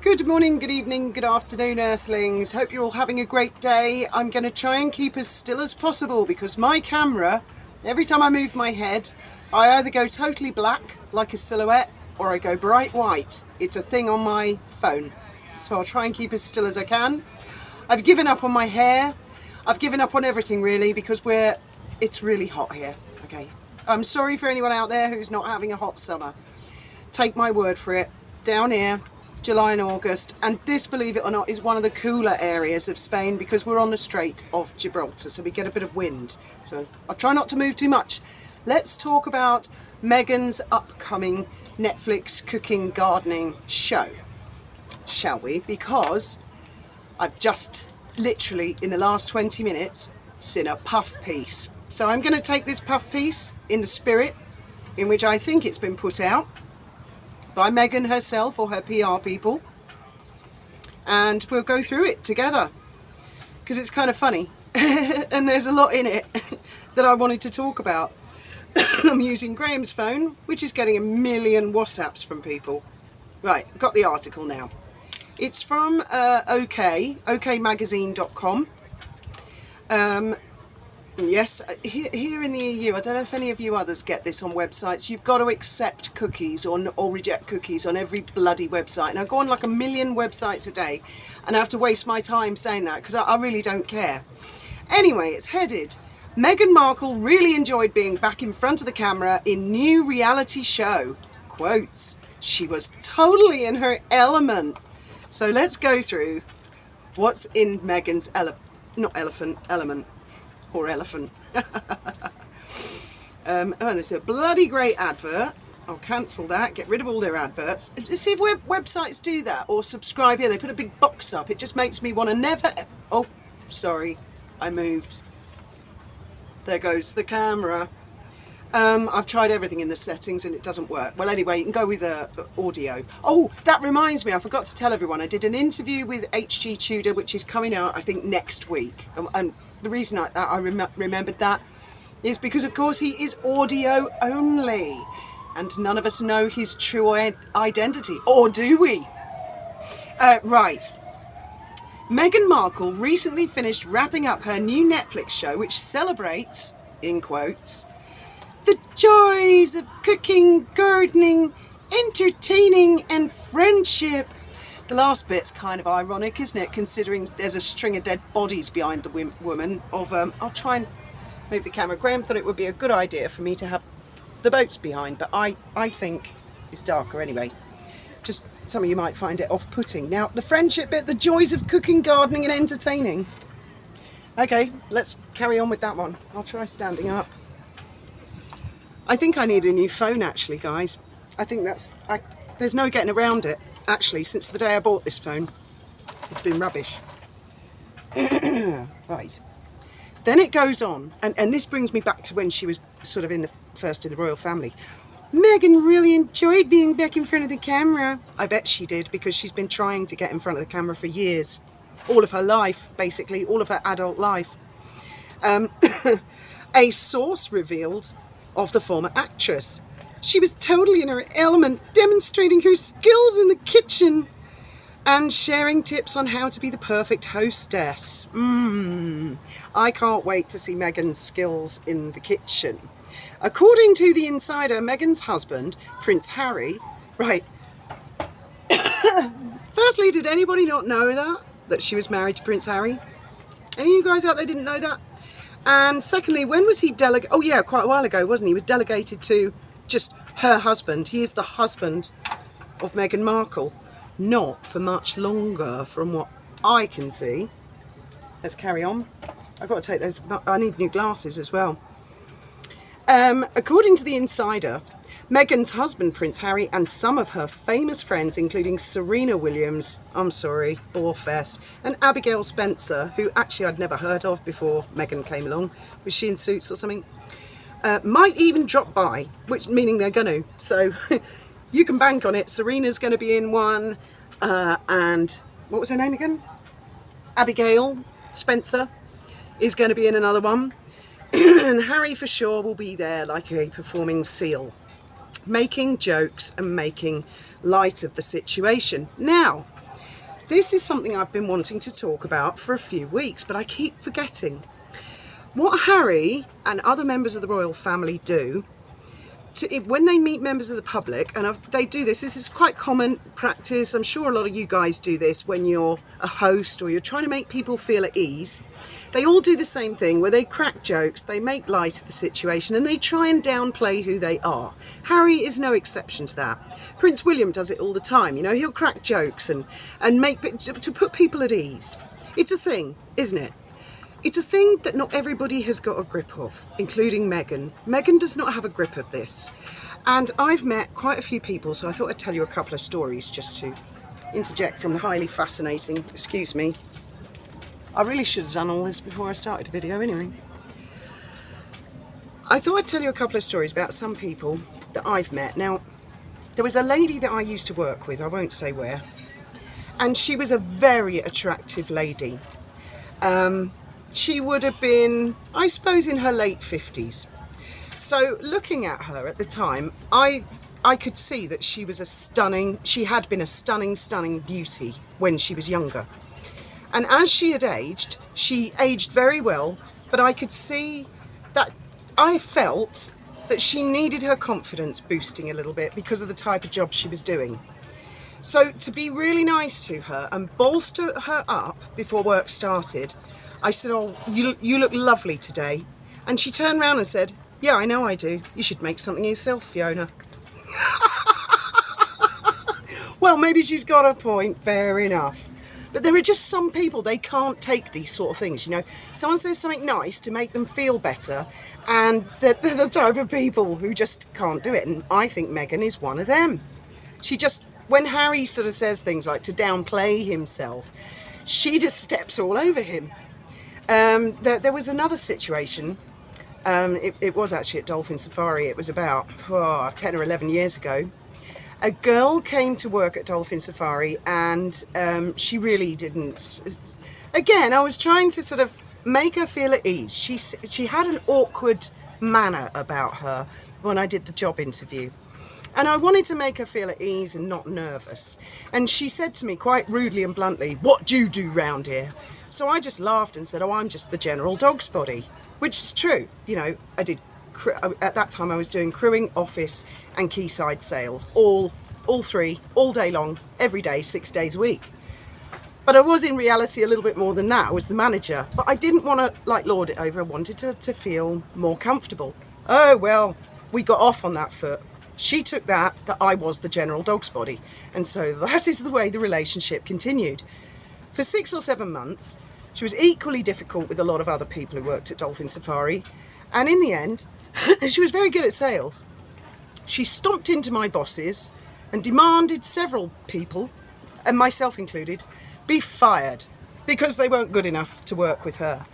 Good morning, good evening, good afternoon, Earthlings. Hope you're all having a great day. I'm going to try and keep as still as possible because my camera, every time I move my head, I either go totally black, like a silhouette, or I go bright white. It's a thing on my phone. So I'll try and keep as still as I can. I've given up on my hair. I've given up on everything really because it's really hot here. Okay. I'm sorry for anyone out there who's not having a hot summer. Take my word for it. Down here, July and August, and this, believe it or not, is one of the cooler areas of Spain because we're on the Strait of Gibraltar, so we get a bit of wind. So I'll try not to move too much. Let's talk about Meghan's upcoming Netflix cooking gardening show, shall we? Because I've just literally in the last 20 minutes seen a puff piece. So I'm going to take this puff piece in the spirit in which I think it's been put out by Meghan herself or her PR people, and we'll go through it together because it's kind of funny and there's a lot in it that I wanted to talk about. I'm using Graham's phone, which is getting a million WhatsApps from people. Right, got the article now. It's from okmagazine.com. Yes, here in the EU, I don't know if any of you others get this on websites, you've got to accept cookies or reject cookies on every bloody website. And I go on like a million websites a day and I have to waste my time saying that because I really don't care. Anyway, it's headed, Meghan Markle really enjoyed being back in front of the camera in new reality show. Quotes, she was totally in her element. So let's go through what's in Meghan's element. Or elephant. Oh, there's a bloody great advert. I'll cancel that, get rid of all their adverts. See if websites do that, or subscribe here. They put a big box up. It just makes me want to never... Oh, sorry, I moved. There goes the camera. I've tried everything in the settings and it doesn't work. Well, anyway, you can go with audio. Oh, that reminds me, I forgot to tell everyone, I did an interview with H.G. Tudor, which is coming out, I think, next week. And the reason I remembered that is because, of course, he is audio only. And none of us know his true identity. Or do we? Right. Meghan Markle recently finished wrapping up her new Netflix show, which celebrates, in quotes, the joys of cooking, gardening, entertaining and friendship. The last bit's kind of ironic, isn't it, considering there's a string of dead bodies behind the woman of... I'll try and move the camera. Graham thought it would be a good idea for me to have the boats behind, but I think it's darker anyway. Just some of you might find it off-putting. Now, the friendship bit, the joys of cooking, gardening and entertaining. Okay, let's carry on with that one. I'll try standing up. I think I need a new phone, actually, guys. I think there's no getting around it, actually, since the day I bought this phone. It's been rubbish. Right. Then it goes on, and this brings me back to when she was sort of first in the royal family. Meghan really enjoyed being back in front of the camera. I bet she did, because she's been trying to get in front of the camera for years. All of her life, basically, all of her adult life. A source revealed of the former actress, she was totally in her element, demonstrating her skills in the kitchen and sharing tips on how to be the perfect hostess. I can't wait to see Meghan's skills in the kitchen. According to The Insider, Meghan's husband, Prince Harry, right, firstly, did anybody not know that she was married to Prince Harry? Any of you guys out there didn't know that? And secondly, when was he delegated? Oh yeah, quite a while ago, wasn't he? He was delegated to just her husband. He is the husband of Meghan Markle. Not for much longer, from what I can see. Let's carry on. I've got to take those. I need new glasses as well. According to The Insider, Meghan's husband, Prince Harry, and some of her famous friends, including Serena Williams, I'm sorry, Borefest, and Abigail Spencer, who actually I'd never heard of before Meghan came along. Was she in Suits or something? Might even drop by, which meaning they're going to. So you can bank on it. Serena's going to be in one, and what was her name again? Abigail Spencer is going to be in another one. And Harry for sure will be there like a performing seal, making jokes and making light of the situation. Now, This is something I've been wanting to talk about for a few weeks, but I keep forgetting. What Harry and other members of the royal family do when they meet members of the public, and they do this is quite common practice. I'm sure a lot of you guys do this when you're a host or you're trying to make people feel at ease. They all do the same thing where they crack jokes, they make light of the situation, and they try and downplay who they are. Harry is no exception to that. Prince William does it all the time. You know, he'll crack jokes and make to put people at ease. It's a thing, isn't it? It's a thing that not everybody has got a grip of, including Meghan. Meghan does not have a grip of this. And I've met quite a few people, so I thought I'd tell you a couple of stories just to interject from the highly fascinating, excuse me. I really should have done all this before I started the video anyway. I thought I'd tell you a couple of stories about some people that I've met. Now, there was a lady that I used to work with, I won't say where, and she was a very attractive lady. She would have been, I suppose, in her late 50s. So looking at her at the time, I could see that she had been a stunning beauty when she was younger. And as she aged very well, but I could see that I felt that she needed her confidence boosting a little bit because of the type of job she was doing. So to be really nice to her and bolster her up before work started, I said, "Oh, you look lovely today." And she turned around and said, "Yeah, I know I do. You should make something of yourself, Fiona." Well, maybe she's got a point, fair enough. But there are just some people, they can't take these sort of things, you know. Someone says something nice to make them feel better, and they're the type of people who just can't do it. And I think Meghan is one of them. She just, when Harry sort of says things like to downplay himself, she just steps all over him. There was another situation, it was actually at Dolphin Safari. It was about 10 or 11 years ago. A girl came to work at Dolphin Safari, and she really didn't. Again, I was trying to sort of make her feel at ease. She had an awkward manner about her when I did the job interview. And I wanted to make her feel at ease and not nervous. And she said to me quite rudely and bluntly, "What do you do round here?" So I just laughed and said, "Oh, I'm just the general dog's body," which is true. You know, I did, at that time I was doing crewing, office and quayside sales, all three, all day long, every day, 6 days a week. But I was in reality a little bit more than that. I was the manager, but I didn't want to lord it over. I wanted to feel more comfortable. Oh, well, we got off on that foot. She took that I was the general dog's body. And so that is the way the relationship continued. For 6 or 7 months, she was equally difficult with a lot of other people who worked at Dolphin Safari. And in the end, she was very good at sales. She stomped into my bosses and demanded several people, and myself included, be fired because they weren't good enough to work with her.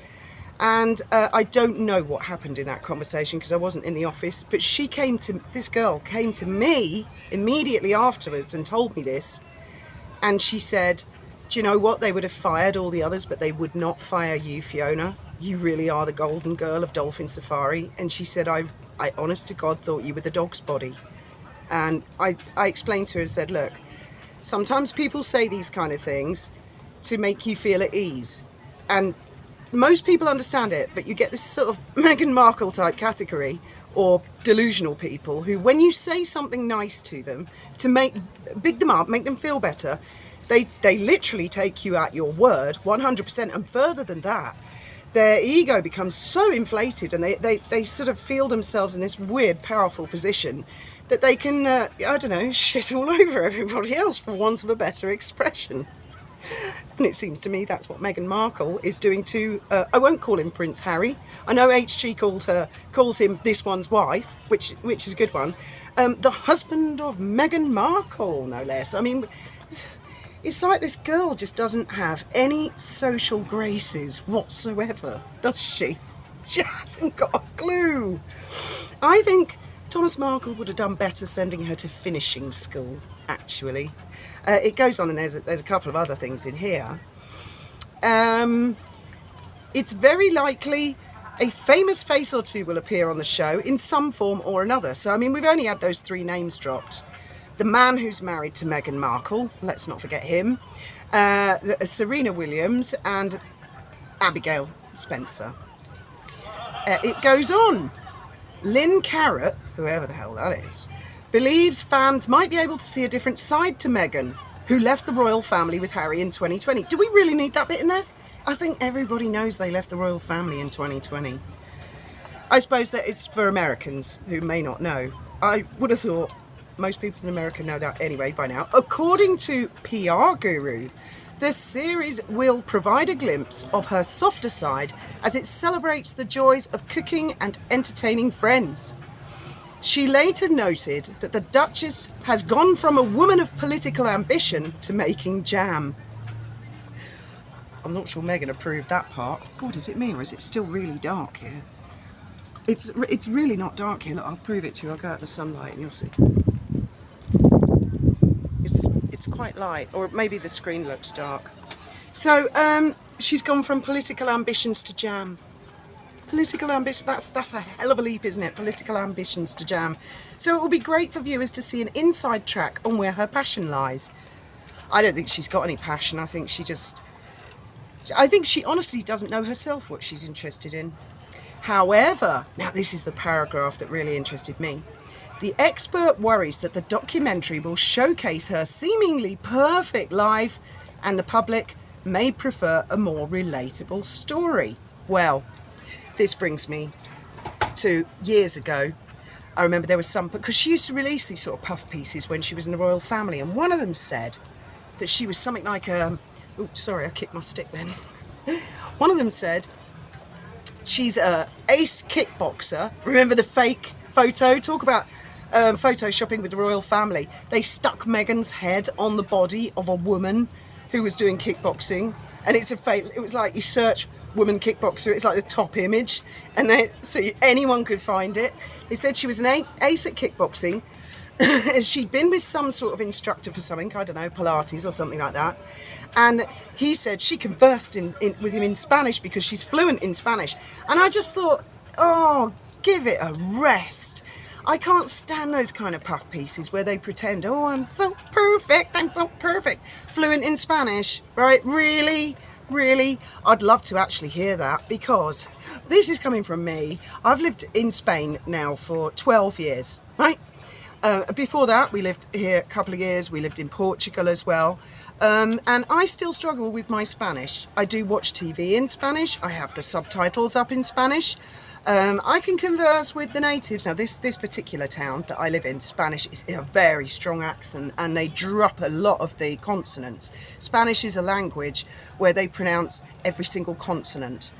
And I don't know what happened in that conversation because I wasn't in the office, but this girl came to me immediately afterwards and told me this. And she said, "Do you know what? They would have fired all the others, but they would not fire you, Fiona. You really are the golden girl of Dolphin Safari." And she said, I honest to God thought you were the dog's body. And I explained to her and said, "Look, sometimes people say these kind of things to make you feel at ease. And most people understand it, but you get this sort of Meghan Markle type category or delusional people who, when you say something nice to them to big them up, make them feel better, they literally take you at your word 100%, and further than that, their ego becomes so inflated and they sort of feel themselves in this weird, powerful position that they can, I don't know, shit all over everybody else, for want of a better expression. And it seems to me that's what Meghan Markle is doing to, I won't call him Prince Harry. I know HG calls him this one's wife, which is a good one. The husband of Meghan Markle, no less. I mean, it's like this girl just doesn't have any social graces whatsoever, does she? She hasn't got a clue. I think Thomas Markle would have done better sending her to finishing school, actually. It goes on, and there's a couple of other things in here. It's very likely a famous face or two will appear on the show in some form or another. So, I mean, we've only had those 3 names dropped. the man who's married to Meghan Markle, let's not forget him, Serena Williams and Abigail Spencer. It goes on. Lynn Carrot, whoever the hell that is, believes fans might be able to see a different side to Meghan, who left the royal family with Harry in 2020. Do we really need that bit in there? I think everybody knows they left the royal family in 2020. I suppose that it's for Americans who may not know. I would have thought most people in America know that anyway by now. According to PR Guru, the series will provide a glimpse of her softer side as it celebrates the joys of cooking and entertaining friends. She later noted that the Duchess has gone from a woman of political ambition to making jam. I'm not sure Meghan approved that part. God, is it me or is it still really dark here? It's really not dark here. Look, I'll prove it to you. I'll go out in the sunlight and you'll see. It's quite light, or maybe the screen looks dark. So she's gone from political ambitions to jam. Political ambition, that's a hell of a leap, isn't it? Political ambitions to jam. So it will be great for viewers to see an inside track on where her passion lies. I don't think she's got any passion. I think she honestly doesn't know herself what she's interested in. However, now this is the paragraph that really interested me. The expert worries that the documentary will showcase her seemingly perfect life and the public may prefer a more relatable story. Well, this brings me to years ago. I remember there was some, because she used to release these sort of puff pieces when she was in the royal family, and one of them said that she was something like oops, sorry, I kicked my stick then. One of them said she's a ace kickboxer. Remember the fake photo? Talk about photoshopping with the royal family. They stuck Meghan's head on the body of a woman who was doing kickboxing, and it's a fake. It was like you search woman kickboxer, it's like the top image, and so anyone could find it. They said she was an ace at kickboxing. She'd been with some sort of instructor for something, I don't know, Pilates or something like that. And he said she conversed with him in Spanish because she's fluent in Spanish. And I just thought, oh, give it a rest. I can't stand those kind of puff pieces where they pretend, oh, I'm so perfect, fluent in Spanish, right? Really? Really? I'd love to actually hear that, because this is coming from me. I've lived in Spain now for 12 years, right? Before that, we lived here a couple of years. We lived in Portugal as well. And I still struggle with my Spanish. I do watch TV in Spanish. I have the subtitles up in Spanish. I can converse with the natives. Now, this particular town that I live in, Spanish is a very strong accent, and they drop a lot of the consonants. Spanish is a language where they pronounce every single consonant,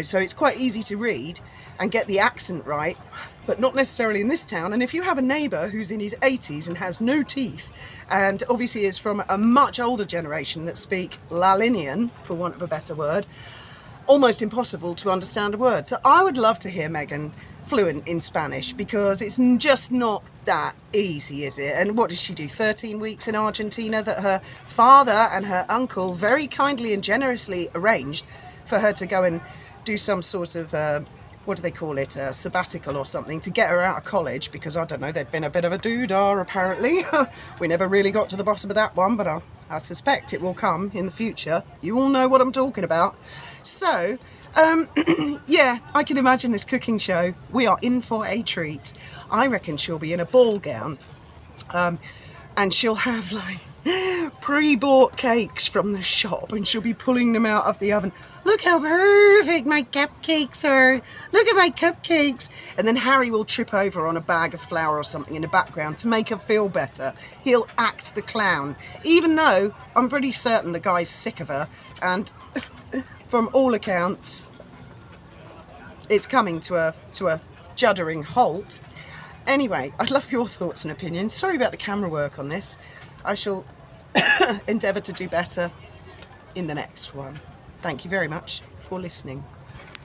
so it's quite easy to read and get the accent right, but not necessarily in this town. And if you have a neighbour who's in his 80s and has no teeth, and obviously is from a much older generation that speak La Linian, for want of a better word, almost impossible to understand a word. So I would love to hear Meghan fluent in Spanish, because it's just not that easy, is it? And what does she do? 13 weeks in Argentina that her father and her uncle very kindly and generously arranged for her to go and do some sort of, what do they call it, a sabbatical or something, to get her out of college, because I don't know, there'd been a bit of a doodah apparently. We never really got to the bottom of that one, but I suspect it will come in the future. You all know what I'm talking about. So, yeah, I can imagine this cooking show. We are in for a treat. I reckon she'll be in a ball gown, and she'll have like pre-bought cakes from the shop, and she'll be pulling them out of the oven. Look how perfect my cupcakes are. Look at my cupcakes. And then Harry will trip over on a bag of flour or something in the background to make her feel better. He'll act the clown, even though I'm pretty certain the guy's sick of her, and from all accounts, it's coming to a juddering halt. Anyway, I'd love your thoughts and opinions. Sorry about the camera work on this. I shall endeavour to do better in the next one. Thank you very much for listening.